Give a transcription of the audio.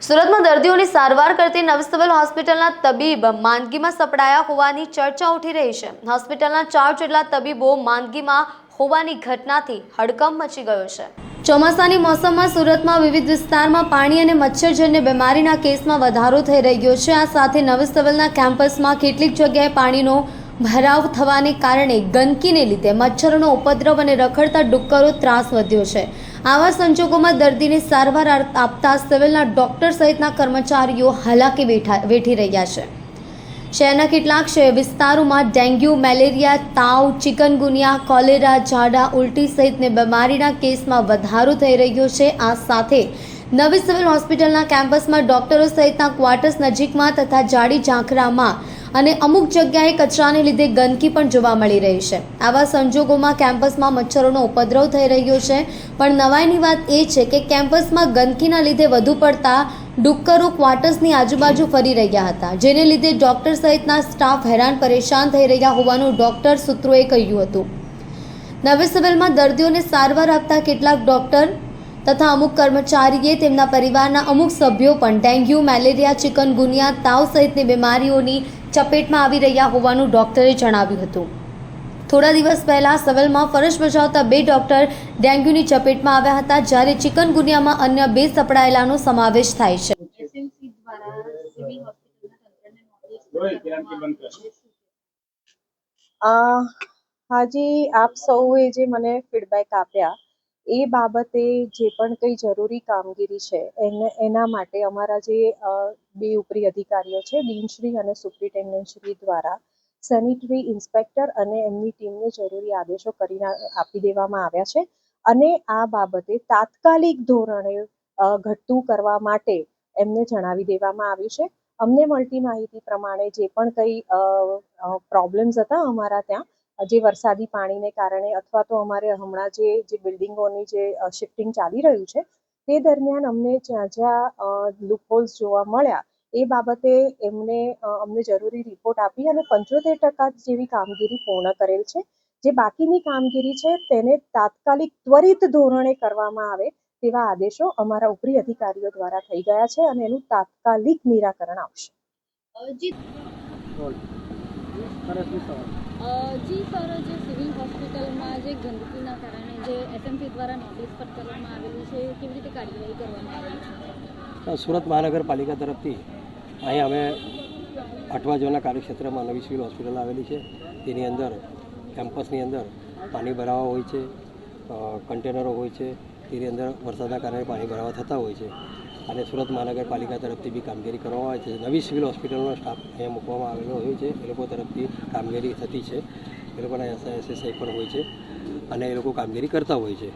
સુરતમાં દર્દીઓની સારવાર કરતી નવી સિવિલ હોસ્પિટલના તબીબ માંદગીમાં સપડાયા હોવાની ચર્ચા ઉઠી રહી છે। હોસ્પિટલના 4 જેટલા તબીબો માંદગીમાં હોવાની ઘટનાથી હડકંપ મચી ગયો છે। ચોમાસાની મોસમમાં સુરતમાં વિવિધ વિસ્તારમાં પાણી અને મચ્છરજન્ય બીમારીના કેસમાં વધારો થઈ રહ્યો છે। આ સાથે નવી સિવિલના કેમ્પસમાં કેટલીક જગ્યાએ પાણીનો ભરાવ થવાને કારણે ગંદકીને લીધે મચ્છરોનો ઉપદ્રવ અને રખડતા ડુક્કરો ત્રાસ વધ્યો છે। આવા સંજોગોમાં દર્દીને સારવાર આપતા સિવિલના ડોક્ટર સહિતના કર્મચારીઓ હાલાકી વેઠી રહ્યા છે। શહેરના કેટલાક વિસ્તારોમાં ડેન્ગ્યુ, મેલેરિયા, તાવ, ચિકનગુનિયા, કોલેરા, ઝાડા, ઉલટી સહિતની બીમારીના કેસમાં વધારો થઈ રહ્યો છે। આ સાથે નવી સિવિલ હોસ્પિટલના કેમ્પસમાં ડોક્ટરો સહિતના ક્વાર્ટર્સ નજીકમાં તથા જાડી ઝાંખરામાં અને અમુક જગ્યાએ કચરાને લીધે ગંદકી પણ જોવા મળી રહી છે। આવા સંજોગોમાં કેમ્પસમાં મચ્છરોનો ઉપદ્રવ થઈ રહ્યો છે। પણ નવાઈની વાત એ છે કે કેમ્પસમાં ગંદકીના લીધે વધુ પડતા ડુક્કરો ક્વાર્ટર્સની આજુબાજુ ફરી રહ્યા હતા, જેને લીધે ડોક્ટર સહિતના સ્ટાફ હેરાન પરેશાન થઈ રહ્યા હોવાનું ડોક્ટર સૂત્રોએ કહ્યું હતું। નવી સિવિલમાં દર્દીઓને સારવાર આપતા કેટલાક ડોક્ટર તથા અમુક કર્મચારીએ તેમના પરિવારના અમુક સભ્યો પણ ડેન્ગ્યુ, મેલેરિયા, ચિકનગુનિયા, તાવ સહિતની બીમારીઓની ચપેટમાં આવી રહ્યા હોવાનું ડોક્ટરે જણાવ્યું હતું। થોડા દિવસ પહેલા સિવિલમાં ફરજ બજાવતા 2 ડોક્ટર ડેન્ગ્યુની ચપેટમાં આવ્યા હતા, જ્યારે ચિકનગુનિયામાં અન્ય 2 સપડાયેલાનો સમાવેશ થાય છે। હાજી, આપ સૌએ જે મને ફીડબેક આપ્યા એ બાબતે જે પણ કંઈ જરૂરી કામગીરી છે એના માટે અમારા જે 2 ઉપરી અધિકારીઓ છે, ડીનશ્રી અને સુપ્રિન્ટેન્ડન્ટશ્રી દ્વારા સેનિટરી ઇન્સ્પેક્ટર અને એમની ટીમને જરૂરી આદેશો કરીને આપી દેવામાં આવ્યા છે। અને આ બાબતે તાત્કાલિક ધોરણે ઘટતું કરવા માટે એમને જણાવી દેવામાં આવ્યું છે। અમને મળતી માહિતી પ્રમાણે જે પણ કંઈ પ્રોબ્લેમ્સ હતા અમારા ત્યાં, જે વરસાદી પાણીને કારણે અથવા તો અમારે હમણાં જે બિલ્ડિંગોની જે શિફ્ટિંગ ચાલી રહ્યું છે તે દરમિયાન અમને જ્યાં લૂપહોલ્સ જોવા મળ્યા એ બાબતે અમને જરૂરી રિપોર્ટ આપી અને 75% જેવી કામગીરી પૂર્ણ કરેલ છે। જે બાકીની કામગીરી છે તેને તાત્કાલિક ત્વરિત ધોરણે કરવામાં આવે તેવા આદેશો અમારા ઉપરી અધિકારીઓ દ્વારા થઈ ગયા છે અને એનું તાત્કાલિક નિરાકરણ આવશે। જી સર, જે સિવિલ હોસ્પિટલમાં જે ગંદકીના કારણે જે એસએમસી દ્વારા નોટિસ પર કરવામાં આવેલી છે, કેવી રીતે કાર્યવાહી કરવામાં આવેલી છે? સુરત મહાનગરપાલિકા તરફથી અહીં અમે 8મા ઝોનના કાર્યક્ષેત્રમાં નવી સિવિલ હોસ્પિટલ આવેલી છે। તેની અંદર કેમ્પસની અંદર પાણી ભરાવા હોય છે, કન્ટેનરો હોય છે, તેની અંદર વરસાદના કારણે પાણી ભરાવા થતા હોય છે અને સુરત મહાનગરપાલિકા તરફથી બી કામગીરી કરવામાં આવે છે। નવી સિવિલ હોસ્પિટલનો સ્ટાફ અહીંયા મૂકવામાં આવેલો હોય છે, એ લોકો તરફથી કામગીરી થતી છે, એ લોકોના SSI પણ હોય છે અને એ લોકો કામગીરી કરતા હોય છે।